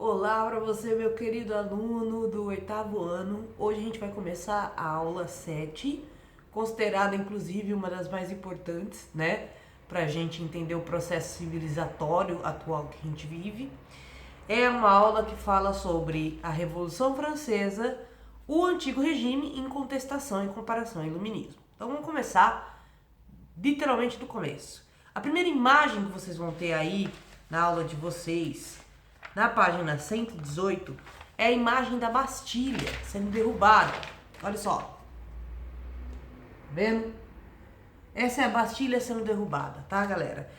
Olá para você, meu querido aluno do 8º ano. Hoje a gente vai começar a aula 7, considerada inclusive uma das mais importantes, né? Para a gente entender o processo civilizatório atual que a gente vive. É uma aula que fala sobre a Revolução Francesa, o Antigo Regime em contestação e comparação ao Iluminismo. Então vamos começar literalmente do começo. A primeira imagem que vocês vão ter aí na aula de vocês, na página 118, é a imagem da Bastilha sendo derrubada. Olha só. Tá vendo? Essa é a Bastilha sendo derrubada, tá, galera?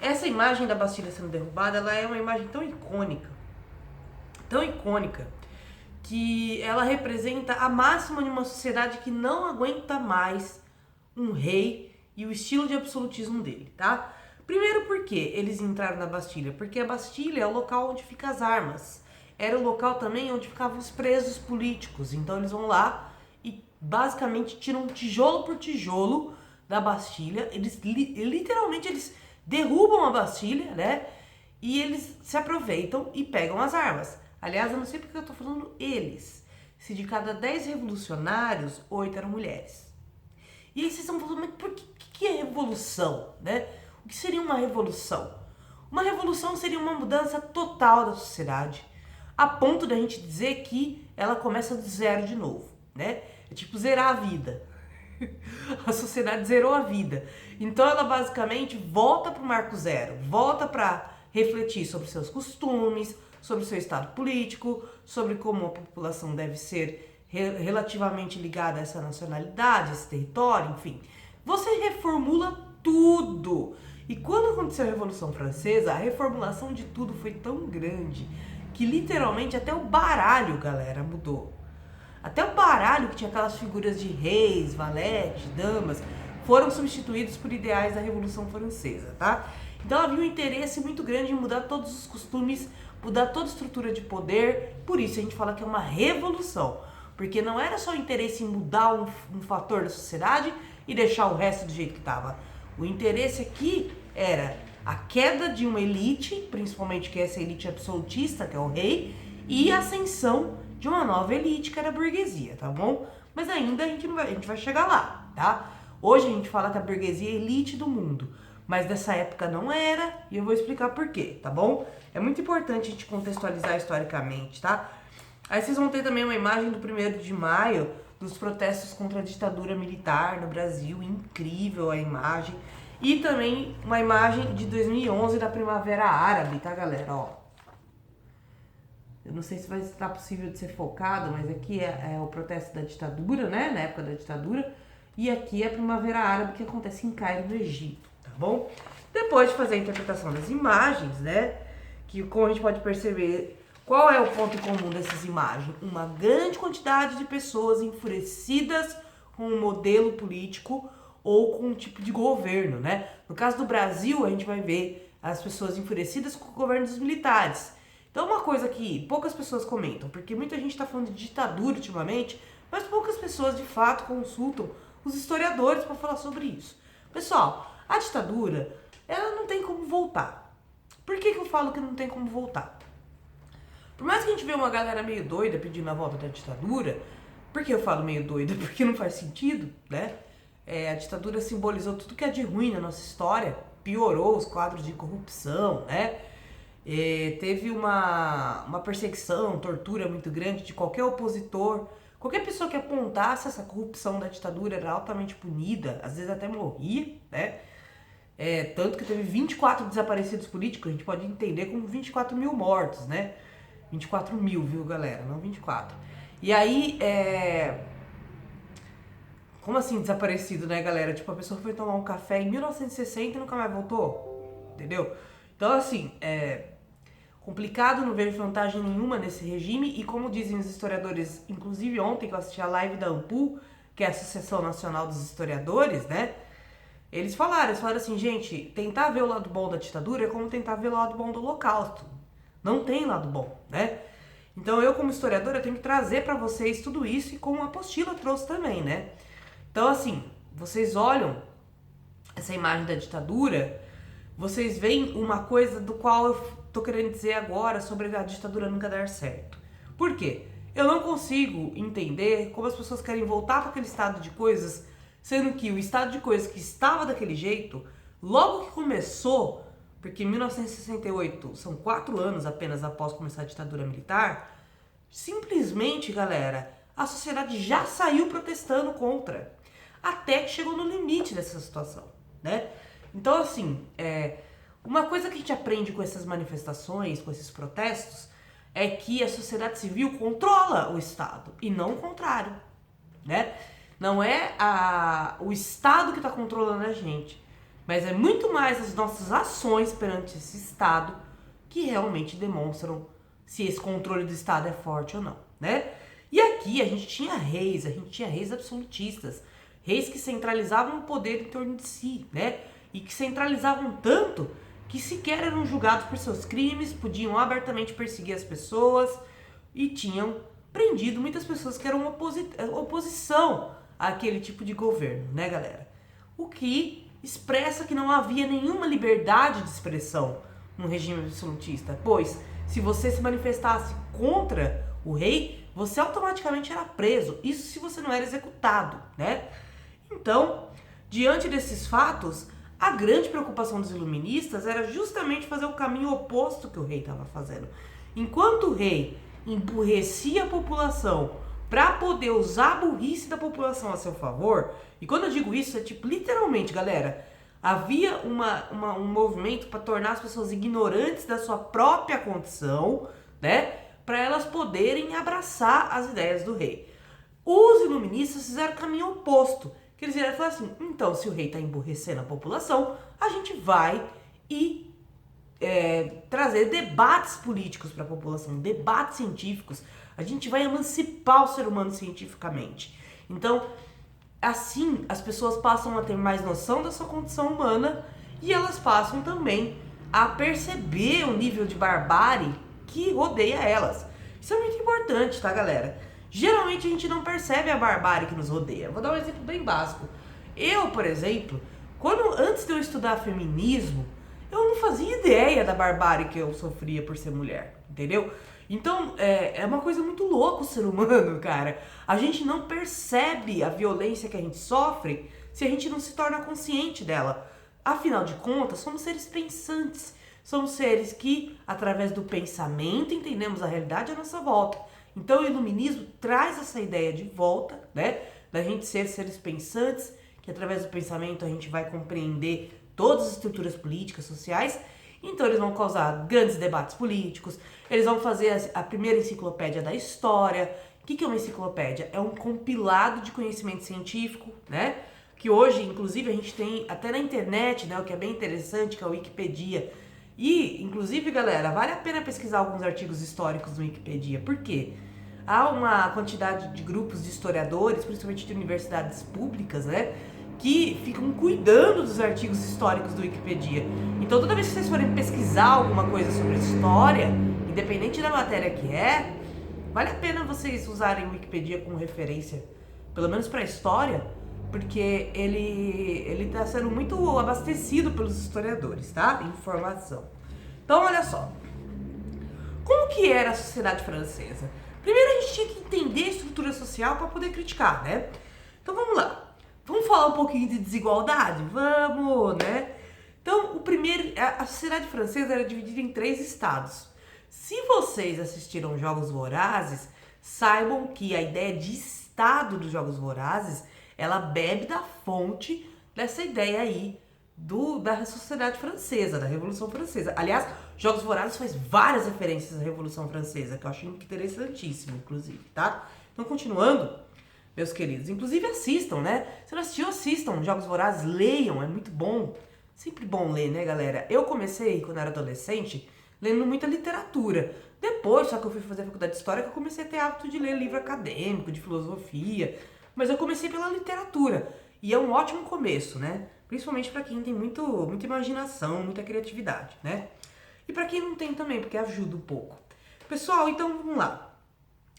Essa imagem da Bastilha sendo derrubada, ela é uma imagem tão icônica, que ela representa a máxima de uma sociedade que não aguenta mais um rei e o estilo de absolutismo dele, tá? Primeiro, por que eles entraram na Bastilha? Porque a Bastilha é o local onde ficam as armas. Era o local também onde ficavam os presos políticos. Então eles vão lá e basicamente tiram tijolo por tijolo da Bastilha. Eles literalmente eles derrubam a Bastilha, né? E eles se aproveitam e pegam as armas. Aliás, eu não sei porque eu tô falando eles. Se de cada 10 revolucionários, 8 eram mulheres. E aí vocês estão falando, mas por que é revolução, né? O que seria uma revolução? Uma revolução seria uma mudança total da sociedade, a ponto da gente dizer que ela começa do zero de novo, né? É tipo zerar a vida. A sociedade zerou a vida. Então ela basicamente volta para o marco zero, volta para refletir sobre seus costumes, sobre o seu estado político, sobre como a população deve ser relativamente ligada a essa nacionalidade, esse território, enfim. Você reformula tudo. E quando aconteceu a Revolução Francesa, a reformulação de tudo foi tão grande que literalmente até o baralho, galera, mudou. Até o baralho, que tinha aquelas figuras de reis, valetes, damas, foram substituídos por ideais da Revolução Francesa, tá? Então havia um interesse muito grande em mudar todos os costumes, mudar toda a estrutura de poder. Por isso a gente fala que é uma revolução, porque não era só o interesse em mudar um fator da sociedade e deixar o resto do jeito que estava. O interesse aqui era a queda de uma elite, principalmente que é essa elite absolutista, que é o rei, e a ascensão de uma nova elite, que era a burguesia, tá bom? Mas ainda a gente vai chegar lá, tá? Hoje a gente fala que a burguesia é a elite do mundo, mas dessa época não era, e eu vou explicar por quê, tá bom? É muito importante a gente contextualizar historicamente, tá? Aí vocês vão ter também uma imagem do 1º de maio, dos protestos contra a ditadura militar no Brasil, incrível a imagem. E também uma imagem de 2011 da Primavera Árabe, tá, galera? Ó. Eu não sei se vai estar possível de ser focado, mas aqui é o protesto da ditadura, né? Na época da ditadura. E aqui é a Primavera Árabe, que acontece em Cairo, no Egito, tá bom? Depois de fazer a interpretação das imagens, né? Que como a gente pode perceber, qual é o ponto em comum dessas imagens? Uma grande quantidade de pessoas enfurecidas com um modelo político ou com um tipo de governo, né? No caso do Brasil, a gente vai ver as pessoas enfurecidas com o governo dos militares. Então, uma coisa que poucas pessoas comentam, porque muita gente está falando de ditadura ultimamente, mas poucas pessoas de fato consultam os historiadores para falar sobre isso. Pessoal, a ditadura, ela não tem como voltar. Por que eu falo que não tem como voltar? Por mais que a gente vê uma galera meio doida pedindo a volta da ditadura, por que eu falo meio doida? Porque não faz sentido, né? A ditadura simbolizou tudo que é de ruim na nossa história, piorou os quadros de corrupção, né? Teve uma perseguição, tortura muito grande de qualquer opositor. Qualquer pessoa que apontasse essa corrupção da ditadura era altamente punida, às vezes até morria, né? Tanto que teve 24 desaparecidos políticos, a gente pode entender como 24 mil mortos, né? 24 mil, viu, galera? Não 24. E aí, como assim desaparecido, né, galera? Tipo, a pessoa foi tomar um café em 1960 e nunca mais voltou. Entendeu? Então, assim, complicado, não vejo vantagem nenhuma nesse regime. E como dizem os historiadores, inclusive ontem que eu assisti a live da ANPU, que é a Associação Nacional dos Historiadores, né? Eles falaram assim, gente, tentar ver o lado bom da ditadura é como tentar ver o lado bom do Holocausto. Não tem lado bom, né? Então eu, como historiadora, tenho que trazer para vocês tudo isso, e como a apostila trouxe também, né? Então, assim, vocês olham essa imagem da ditadura, vocês veem uma coisa do qual tô querendo dizer agora sobre a ditadura nunca dar certo. Por quê? Eu não consigo entender como as pessoas querem voltar para aquele estado de coisas, sendo que o estado de coisas que estava daquele jeito, logo que começou, porque em 1968 são 4 anos apenas após começar a ditadura militar, simplesmente, galera, a sociedade já saiu protestando contra, até que chegou no limite dessa situação, né? Então, assim, uma coisa que a gente aprende com essas manifestações, com esses protestos, é que a sociedade civil controla o Estado e não o contrário, né? Não é o Estado que está controlando a gente, mas é muito mais as nossas ações perante esse Estado que realmente demonstram se esse controle do Estado é forte ou não, né? E aqui a gente tinha reis absolutistas, reis que centralizavam o poder em torno de si, né? E que centralizavam tanto que sequer eram julgados por seus crimes, podiam abertamente perseguir as pessoas e tinham prendido muitas pessoas que eram oposição àquele tipo de governo, né, galera? O que expressa que não havia nenhuma liberdade de expressão no regime absolutista, pois se você se manifestasse contra o rei, você automaticamente era preso, isso se você não era executado, né? Então, diante desses fatos, a grande preocupação dos iluministas era justamente fazer o caminho oposto que o rei estava fazendo. Enquanto o rei emburrecia a população para poder usar a burrice da população a seu favor, e quando eu digo isso, é tipo, literalmente, galera, havia um movimento para tornar as pessoas ignorantes da sua própria condição, né, para elas poderem abraçar as ideias do rei. Os iluministas fizeram o caminho oposto, que eles vieram e falaram assim, então, se o rei está emburrecendo a população, a gente vai trazer debates políticos para a população, debates científicos, a gente vai emancipar o ser humano cientificamente. Então, assim, as pessoas passam a ter mais noção da sua condição humana e elas passam também a perceber o nível de barbárie que rodeia elas. Isso é muito importante, tá, galera? Geralmente a gente não percebe a barbárie que nos rodeia. Vou dar um exemplo bem básico. Eu, por exemplo, antes de eu estudar feminismo, eu não fazia ideia da barbárie que eu sofria por ser mulher, entendeu? Então, é uma coisa muito louca o ser humano, cara. A gente não percebe a violência que a gente sofre se a gente não se torna consciente dela. Afinal de contas, somos seres pensantes. Somos seres que, através do pensamento, entendemos a realidade à nossa volta. Então, o iluminismo traz essa ideia de volta, né? Da gente ser seres pensantes, que através do pensamento a gente vai compreender todas as estruturas políticas, sociais. Então, eles vão causar grandes debates políticos, eles vão fazer a primeira enciclopédia da história. O que é uma enciclopédia? É um compilado de conhecimento científico, né? Que hoje, inclusive, a gente tem até na internet, né? O que é bem interessante, que é a Wikipedia. E, inclusive, galera, vale a pena pesquisar alguns artigos históricos no Wikipedia. Por quê? Há uma quantidade de grupos de historiadores, principalmente de universidades públicas, né? Que ficam cuidando dos artigos históricos do Wikipedia. Então, toda vez que vocês forem pesquisar alguma coisa sobre história, independente da matéria que vale a pena vocês usarem o Wikipedia como referência, pelo menos para a história, porque ele está sendo muito abastecido pelos historiadores, tá? Informação. Então, olha só. Como que era a sociedade francesa? Primeiro a gente tinha que entender a estrutura social para poder criticar, né? Então, vamos lá. Vamos falar um pouquinho de desigualdade? Vamos, né? Então, a sociedade francesa era dividida em 3 estados. Se vocês assistiram Jogos Vorazes, saibam que a ideia de estado dos Jogos Vorazes, ela bebe da fonte dessa ideia aí da sociedade francesa, da Revolução Francesa. Aliás, Jogos Vorazes faz várias referências à Revolução Francesa, que eu acho interessantíssimo, inclusive, tá? Então, continuando, meus queridos, inclusive assistam, né? Se não assistiu, assistam Jogos Vorazes, leiam, é muito bom. Sempre bom ler, né, galera? Eu comecei, quando era adolescente, lendo muita literatura. Depois, só que eu fui fazer faculdade de História, que eu comecei a ter hábito de ler livro acadêmico, de filosofia. Mas eu comecei pela literatura. E é um ótimo começo, né? Principalmente para quem tem muita imaginação, muita criatividade, né? E para quem não tem também, porque ajuda um pouco. Pessoal, então vamos lá.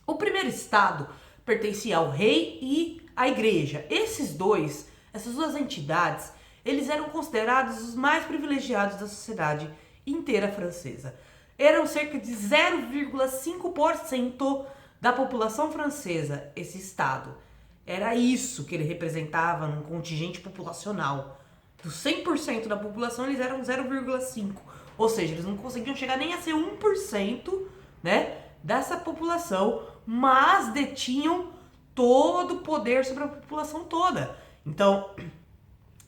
O primeiro estado pertencia ao rei e à igreja. Essas duas entidades, eles eram considerados os mais privilegiados da sociedade inteira francesa. Eram cerca de 0,5% da população francesa, esse estado. Era isso que ele representava num contingente populacional. Dos 100% da população, eles eram 0,5%. Ou seja, eles não conseguiam chegar nem a ser 1%, né, dessa população, mas detinham todo o poder sobre a população toda. Então,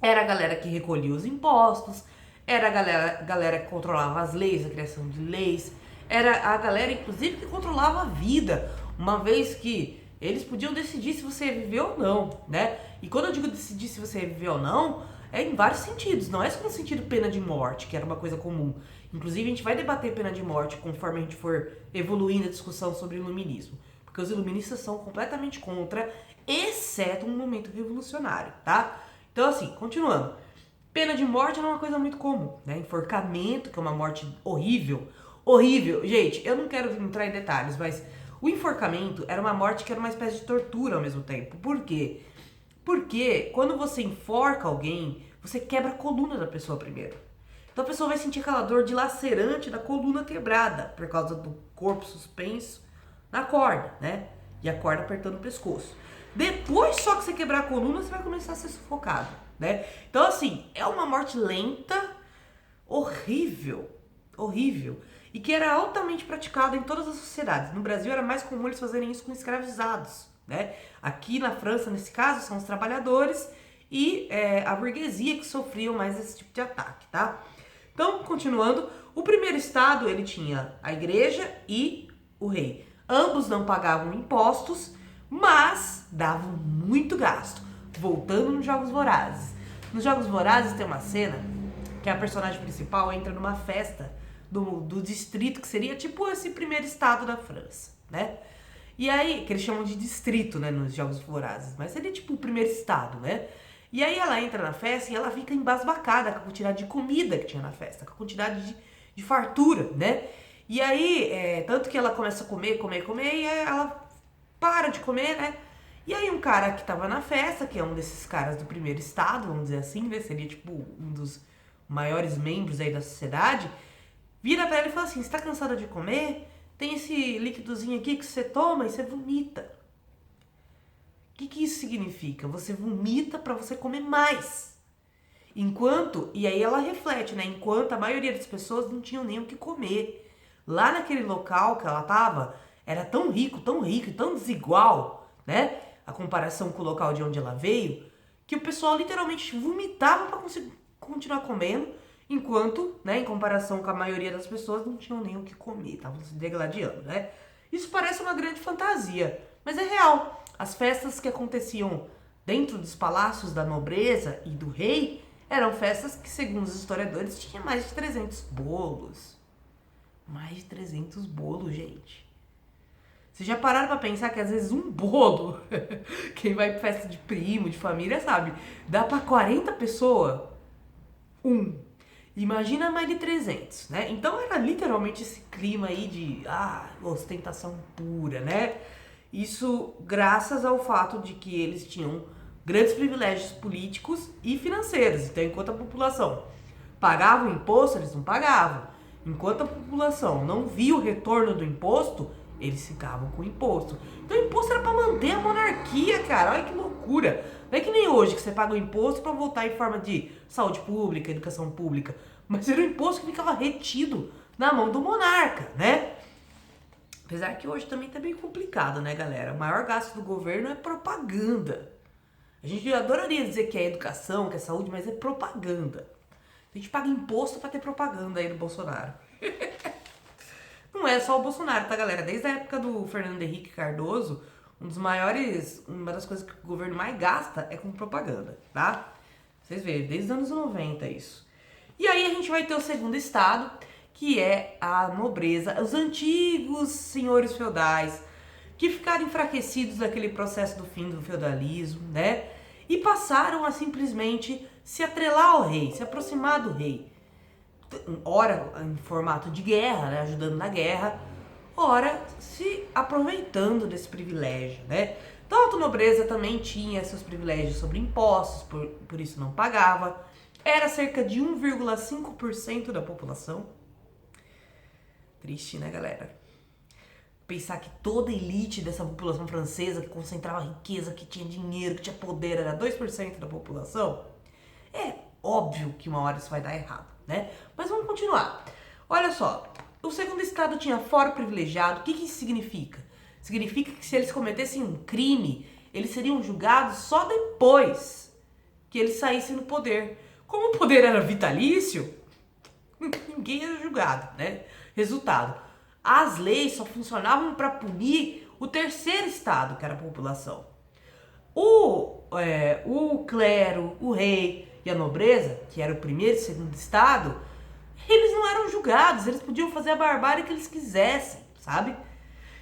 era a galera que recolhia os impostos, era a galera que controlava as leis, a criação de leis, era a galera, inclusive, que controlava a vida, uma vez que eles podiam decidir se você ia viver ou não, né? E quando eu digo decidir se você ia viver ou não, é em vários sentidos, não é só no sentido pena de morte, que era uma coisa comum. Inclusive, a gente vai debater pena de morte conforme a gente for evoluindo a discussão sobre o iluminismo, porque os iluministas são completamente contra, exceto um momento revolucionário, tá? Então, assim, continuando. Pena de morte era uma coisa muito comum, né? Enforcamento, que é uma morte horrível. Horrível. Gente, eu não quero entrar em detalhes, mas o enforcamento era uma morte que era uma espécie de tortura ao mesmo tempo. Por quê? Porque quando você enforca alguém, você quebra a coluna da pessoa primeiro. Então a pessoa vai sentir aquela dor dilacerante da coluna quebrada, por causa do corpo suspenso na corda, né? E a corda apertando o pescoço. Depois só que você quebrar a coluna, você vai começar a ser sufocado, né? Então assim, é uma morte lenta, horrível, horrível. E que era altamente praticada em todas as sociedades. No Brasil era mais comum eles fazerem isso com escravizados, né? Aqui na França, nesse caso, são os trabalhadores e a burguesia que sofriam mais esse tipo de ataque, tá? Então, continuando, o primeiro estado, ele tinha a igreja e o rei. Ambos não pagavam impostos, mas davam muito gasto. Voltando nos Jogos Vorazes. Nos Jogos Vorazes tem uma cena que a personagem principal entra numa festa do distrito, que seria tipo esse primeiro estado da França, né? E aí, que eles chamam de distrito, né, nos Jogos Vorazes, mas seria tipo o primeiro estado, né? E aí ela entra na festa e ela fica embasbacada com a quantidade de comida que tinha na festa, com a quantidade de fartura, né? E aí, tanto que ela começa a comer, e aí ela para de comer, né? E aí um cara que tava na festa, que é um desses caras do primeiro estado, vamos dizer assim, né? Seria tipo um dos maiores membros aí da sociedade, vira pra ela e fala assim, você tá cansada de comer? Tem esse líquidozinho aqui que você toma e você vomita. O que isso significa? Você vomita para você comer mais. Enquanto, e aí ela reflete, né? Enquanto a maioria das pessoas não tinham nem o que comer. Lá naquele local que ela tava, era tão rico e tão desigual, né? A comparação com o local de onde ela veio, que o pessoal literalmente vomitava para conseguir continuar comendo, enquanto, né, em comparação com a maioria das pessoas, não tinham nem o que comer, estavam se degladiando, né? Isso parece uma grande fantasia, mas é real. As festas que aconteciam dentro dos palácios da nobreza e do rei eram festas que, segundo os historiadores, tinha mais de 300 bolos. Mais de 300 bolos, gente. Vocês já pararam pra pensar que às vezes um bolo, quem vai pra festa de primo, de família, sabe, dá pra 40 pessoas? Imagina mais de 300, né? Então era literalmente esse clima aí de ostentação pura, né? Isso graças ao fato de que eles tinham grandes privilégios políticos e financeiros. Então, enquanto a população pagava o imposto, eles não pagavam. Enquanto a população não via o retorno do imposto, eles ficavam com o imposto. Então, o imposto era para manter a monarquia, cara. Olha que loucura. Não é que nem hoje que você paga o imposto para voltar em forma de saúde pública, educação pública. Mas era um imposto que ficava retido na mão do monarca, né? Apesar que hoje também tá bem complicado, né, galera? O maior gasto do governo é propaganda. A gente adoraria dizer que é educação, que é saúde, mas é propaganda. A gente paga imposto pra ter propaganda aí do Bolsonaro. Não é só o Bolsonaro, tá, galera? Desde a época do Fernando Henrique Cardoso, uma das coisas que o governo mais gasta é com propaganda, tá? Vocês veem, desde os anos 90 isso. E aí a gente vai ter o segundo estado, que é a nobreza, os antigos senhores feudais, que ficaram enfraquecidos daquele processo do fim do feudalismo, né? E passaram a simplesmente se atrelar ao rei, se aproximar do rei. Ora em formato de guerra, né? Ajudando na guerra, ora se aproveitando desse privilégio, né? Então a alta nobreza também tinha seus privilégios sobre impostos, por isso não pagava. Era cerca de 1,5% da população. Triste, né, galera? Pensar que toda a elite dessa população francesa, que concentrava riqueza, que tinha dinheiro, que tinha poder, era 2% da população. É óbvio que uma hora isso vai dar errado, né? Mas vamos continuar. Olha só, o segundo estado tinha foro privilegiado. O que isso significa? Significa que se eles cometessem um crime, eles seriam julgados só depois que eles saíssem do poder. Como o poder era vitalício, ninguém era julgado, né? Resultado, as leis só funcionavam para punir o terceiro estado, que era a população. O clero, o rei e a nobreza, que era o primeiro e segundo estado, eles não eram julgados, eles podiam fazer a barbárie que eles quisessem, sabe?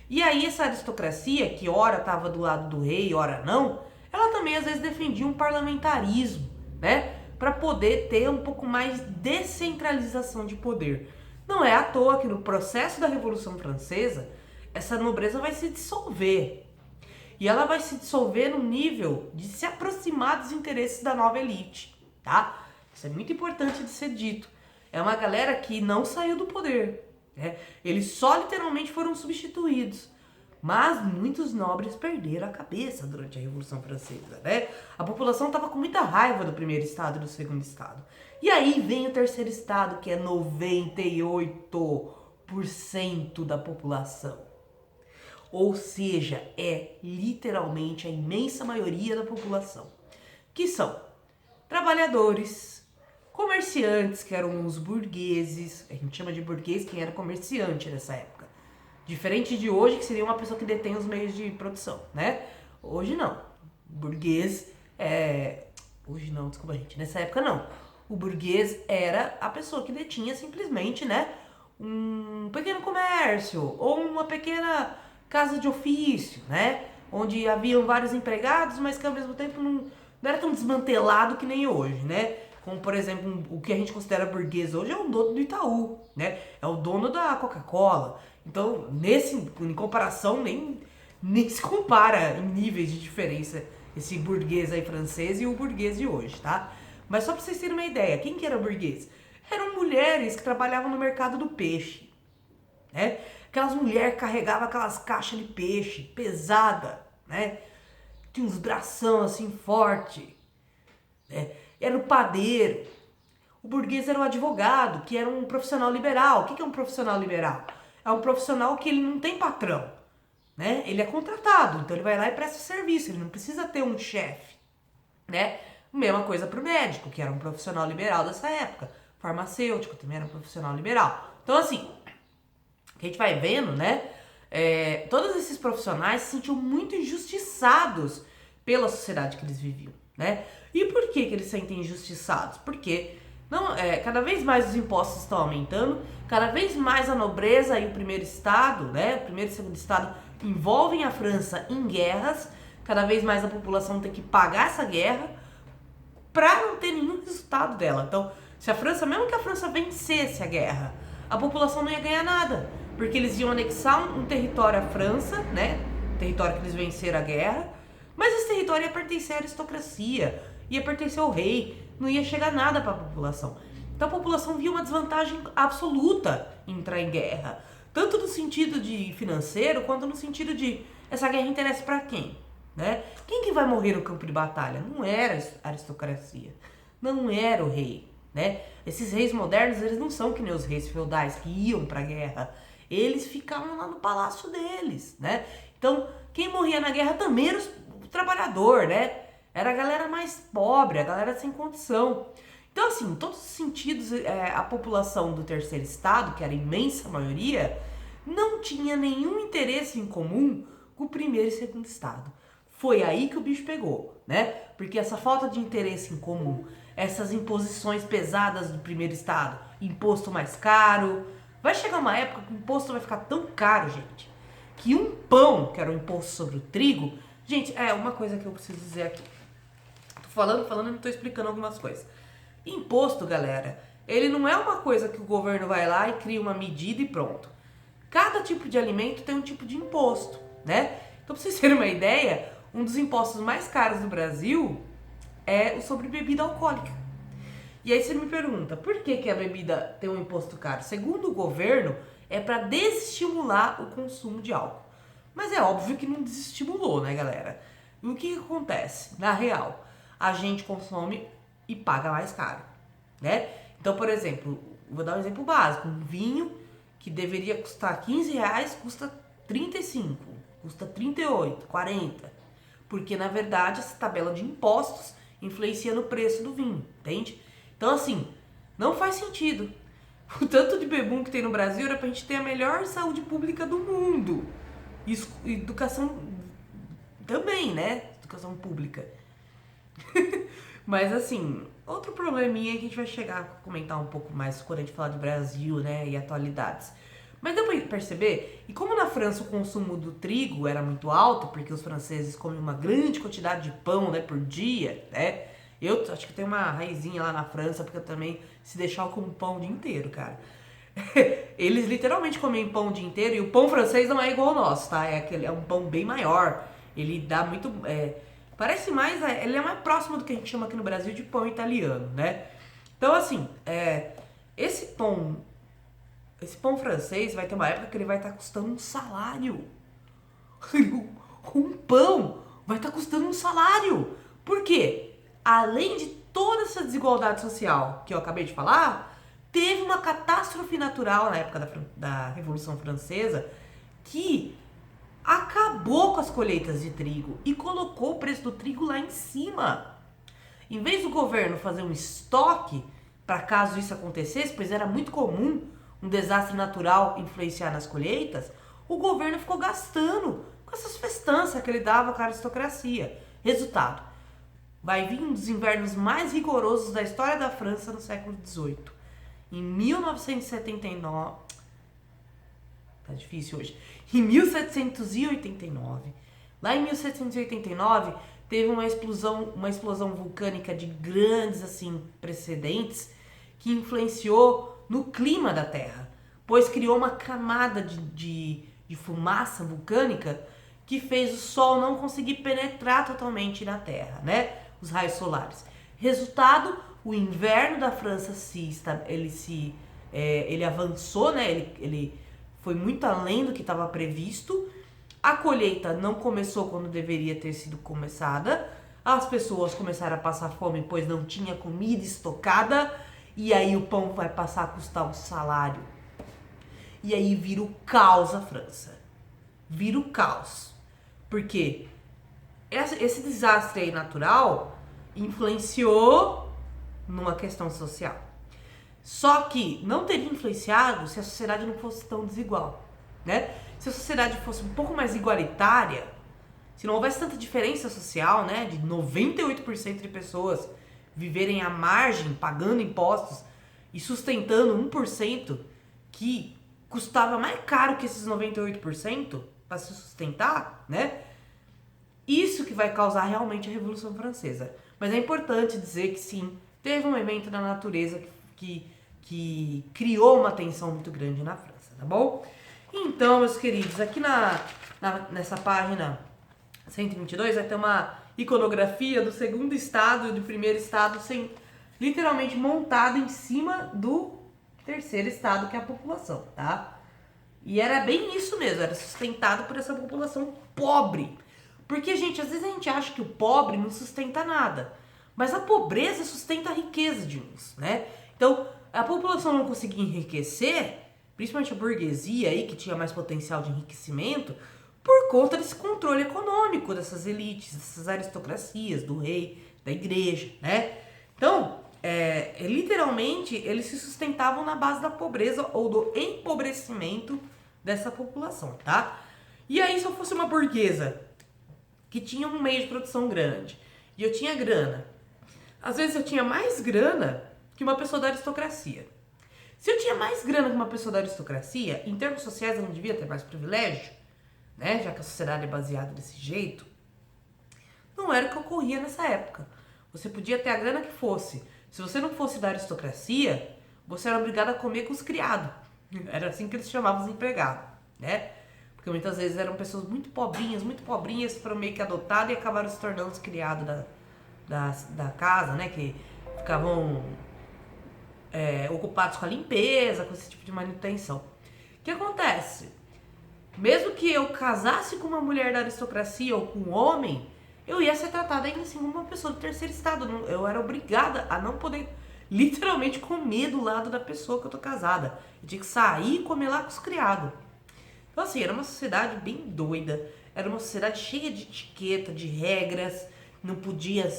E aí essa aristocracia, que ora estava do lado do rei, ora não, ela também às vezes defendia um parlamentarismo, né? Para poder ter um pouco mais de descentralização de poder. Não é à toa que no processo da Revolução Francesa, essa nobreza vai se dissolver. E ela vai se dissolver no nível de se aproximar dos interesses da nova elite, tá? Isso é muito importante de ser dito. É uma galera que não saiu do poder, né? Eles só literalmente foram substituídos. Mas muitos nobres perderam a cabeça durante a Revolução Francesa, né? A população estava com muita raiva do primeiro estado e do segundo estado. E aí vem o terceiro estado, que é 98% da população. Ou seja, é literalmente a imensa maioria da população. Que são trabalhadores, comerciantes, que eram os burgueses. A gente chama de burguês quem era comerciante nessa época. Diferente de hoje, que seria uma pessoa que detém os meios de produção, né? Hoje não. Burguês é... Hoje não, desculpa, gente. Nessa época não. O burguês era a pessoa que detinha simplesmente, né? Um pequeno comércio ou uma pequena casa de ofício, né? Onde haviam vários empregados, mas que ao mesmo tempo não era tão desmantelado que nem hoje, né? Como, por exemplo, o que a gente considera burguês hoje é o dono do Itaú, né? É o dono da Coca-Cola. Então, em comparação, nem se compara em níveis de diferença esse burguês aí francês e o burguês de hoje, tá? Mas só pra vocês terem uma ideia, quem que era burguês? Eram mulheres que trabalhavam no mercado do peixe, né? Aquelas mulheres que carregavam aquelas caixas de peixe pesada, né? Tinha uns bração assim forte, né? Era o padeiro. O burguês era o advogado, que era um profissional liberal. O que é um profissional liberal? É um profissional que ele não tem patrão, né? Ele é contratado, então ele vai lá e presta serviço, ele não precisa ter um chefe, né? Mesma coisa para o médico, que era um profissional liberal dessa época. Farmacêutico também era um profissional liberal. Então, assim, o que a gente vai vendo, né? Todos esses profissionais se sentiam muito injustiçados pela sociedade que eles viviam, né? E por que eles se sentem injustiçados? Porque cada vez mais os impostos estão aumentando, cada vez mais a nobreza e o primeiro estado, né? O primeiro e segundo estado envolvem a França em guerras, cada vez mais a população tem que pagar essa guerra para não ter nenhum resultado dela. Então, mesmo que a França vencesse a guerra, a população não ia ganhar nada, porque eles iam anexar um território à França, né? Território que eles venceram a guerra, mas esse território ia pertencer à aristocracia, ia pertencer ao rei, não ia chegar nada para a população. Então a população via uma desvantagem absoluta em entrar em guerra, tanto no sentido de financeiro, quanto no sentido de essa guerra interessa para quem, né? Quem que vai morrer no campo de batalha? Não era a aristocracia, não era o rei, né? Esses reis modernos, eles não são que nem os reis feudais que iam para a guerra, eles ficavam lá no palácio deles, né? Então quem morria na guerra também era o trabalhador, né? Era a galera mais pobre, a galera sem condição. Então, assim, em todos os sentidos, a população do terceiro estado, que era a imensa maioria, não tinha nenhum interesse em comum com o primeiro e segundo estado. Foi aí que o bicho pegou, né? Porque essa falta de interesse em comum, essas imposições pesadas do primeiro estado, imposto mais caro, vai chegar uma época que o imposto vai ficar tão caro, gente, que um pão, que era o imposto sobre o trigo, gente, uma coisa que eu preciso dizer aqui. Falando e não tô explicando algumas coisas. Imposto, galera, ele não é uma coisa que o governo vai lá e cria uma medida e pronto. Cada tipo de alimento tem um tipo de imposto, né? Então, pra vocês terem uma ideia, um dos impostos mais caros do Brasil é o sobre bebida alcoólica. E aí você me pergunta, por que a bebida tem um imposto caro? Segundo o governo, é para desestimular o consumo de álcool. Mas é óbvio que não desestimulou, né, galera? E o que acontece? Na real, a gente consome e paga mais caro, né? Então, por exemplo, vou dar um exemplo básico. Um vinho que deveria custar 15 reais custa 35, custa 38, 40. Porque, na verdade, essa tabela de impostos influencia no preço do vinho, entende? Então, assim, não faz sentido. O tanto de bebum que tem no Brasil era pra gente ter a melhor saúde pública do mundo. Educação também, né? Educação pública. Mas assim, outro probleminha que a gente vai chegar a comentar um pouco mais quando a gente falar de Brasil, né? E atualidades. Mas deu pra perceber? E como na França o consumo do trigo era muito alto, porque os franceses comem uma grande quantidade de pão, né, por dia, né? Eu acho que tem uma raizinha lá na França, porque eu também, se deixar, eu como pão o dia inteiro, cara. Eles literalmente comem pão o dia inteiro e o pão francês não é igual ao nosso, tá? É um pão bem maior. Ele dá muito. Parece mais. Ele é mais próximo do que a gente chama aqui no Brasil de pão italiano, né? Então, assim, esse pão francês vai ter uma época que ele vai estar custando um salário. Um pão vai estar custando um salário. Por quê? Além de toda essa desigualdade social que eu acabei de falar, teve uma catástrofe natural na época da Revolução Francesa que acabou com as colheitas de trigo e colocou o preço do trigo lá em cima. Em vez do governo fazer um estoque para caso isso acontecesse, pois era muito comum um desastre natural influenciar nas colheitas, o governo ficou gastando com essas festanças que ele dava com a aristocracia. Resultado, vai vir um dos invernos mais rigorosos da história da França no século XVIII. Em 1979... Tá difícil hoje. Em 1789. Lá em 1789, teve uma explosão vulcânica de grandes assim precedentes que influenciou no clima da Terra, pois criou uma camada de fumaça vulcânica que fez o Sol não conseguir penetrar totalmente na Terra, né? Os raios solares. Resultado, o inverno da França ele avançou, né? Ele foi muito além do que estava previsto. A colheita não começou quando deveria ter sido começada. As pessoas começaram a passar fome, pois não tinha comida estocada. E aí o pão vai passar a custar um salário. E aí vira o caos a França. Vira o caos. Porque esse desastre aí natural influenciou numa questão social. Só que não teria influenciado se a sociedade não fosse tão desigual, né? Se a sociedade fosse um pouco mais igualitária, se não houvesse tanta diferença social, né? De 98% de pessoas viverem à margem, pagando impostos e sustentando 1% que custava mais caro que esses 98% para se sustentar, né? Isso que vai causar realmente a Revolução Francesa. Mas é importante dizer que sim, teve um evento da natureza que criou uma tensão muito grande na França, tá bom? Então, meus queridos, aqui nessa página 122 vai ter uma iconografia do segundo estado e do primeiro estado literalmente montada em cima do terceiro estado, que é a população, tá? E era bem isso mesmo, era sustentado por essa população pobre. Porque, gente, às vezes a gente acha que o pobre não sustenta nada, mas a pobreza sustenta a riqueza de uns, né? Então, a população não conseguia enriquecer, principalmente a burguesia aí, que tinha mais potencial de enriquecimento, por conta desse controle econômico dessas elites, dessas aristocracias, do rei, da igreja, né? Então, literalmente, eles se sustentavam na base da pobreza ou do empobrecimento dessa população, tá? E aí, se eu fosse uma burguesa que tinha um meio de produção grande e eu tinha grana, às vezes eu tinha mais grana que uma pessoa da aristocracia. Se eu tinha mais grana que uma pessoa da aristocracia, em termos sociais eu não devia ter mais privilégio, né? Já que a sociedade é baseada desse jeito. Não era o que ocorria nessa época. Você podia ter a grana que fosse. Se você não fosse da aristocracia, você era obrigado a comer com os criados. Era assim que eles chamavam os empregados, né? Porque muitas vezes eram pessoas muito pobrinhas, foram meio que adotadas e acabaram se tornando os criados da casa, né? Que ficavam ocupados com a limpeza, com esse tipo de manutenção. que acontece? Mesmo que eu casasse com uma mulher da aristocracia ou com um homem, eu ia ser tratada ainda assim como uma pessoa do terceiro estado. Eu era obrigada a não poder literalmente comer do lado da pessoa que eu tô casada. Eu tinha que sair e comer lá com os criados. Então assim, era uma sociedade bem doida. Era uma sociedade cheia de etiqueta, de regras. Não podia,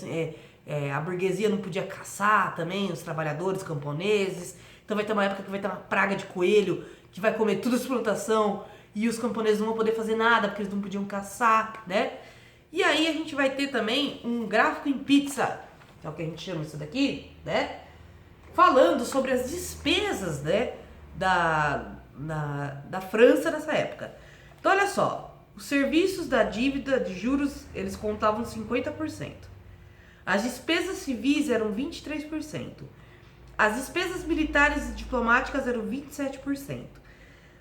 a burguesia não podia caçar também, os trabalhadores camponeses. Então vai ter uma época que vai ter uma praga de coelho que vai comer toda a plantação e os camponeses não vão poder fazer nada porque eles não podiam caçar, né? E aí a gente vai ter também um gráfico em pizza, que é o que a gente chama isso daqui, né? Falando sobre as despesas, né, da França nessa época. Então olha só, os serviços da dívida de juros, eles contavam 50%. As despesas civis eram 23%. As despesas militares e diplomáticas eram 27%.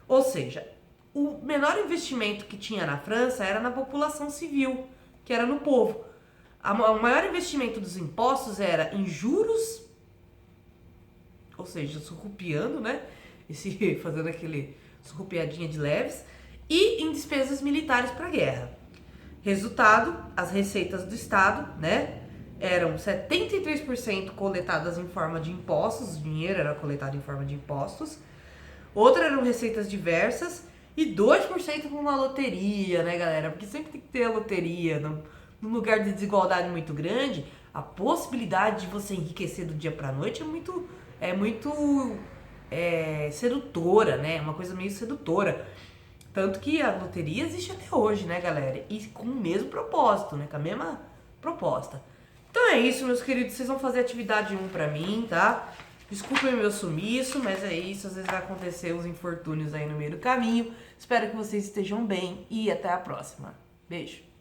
Ou seja, o menor investimento que tinha na França era na população civil, que era no povo. O maior investimento dos impostos era em juros, ou seja, surrupiando, né? Fazendo aquele surrupiadinha de leves, e em despesas militares para a guerra. Resultado, as receitas do Estado, né? Eram 73% coletadas em forma de impostos, o dinheiro era coletado em forma de impostos. Outra eram receitas diversas e 2% com uma loteria, né, galera? Porque sempre tem que ter a loteria. Num lugar de desigualdade muito grande, a possibilidade de você enriquecer do dia pra noite é muito sedutora, né? É uma coisa meio sedutora. Tanto que a loteria existe até hoje, né, galera? E com o mesmo propósito, né? Com a mesma proposta. Então é isso, meus queridos. Vocês vão fazer atividade 1 pra mim, tá? Desculpem o meu sumiço, mas é isso. Às vezes vai acontecer uns infortúnios aí no meio do caminho. Espero que vocês estejam bem e até a próxima. Beijo!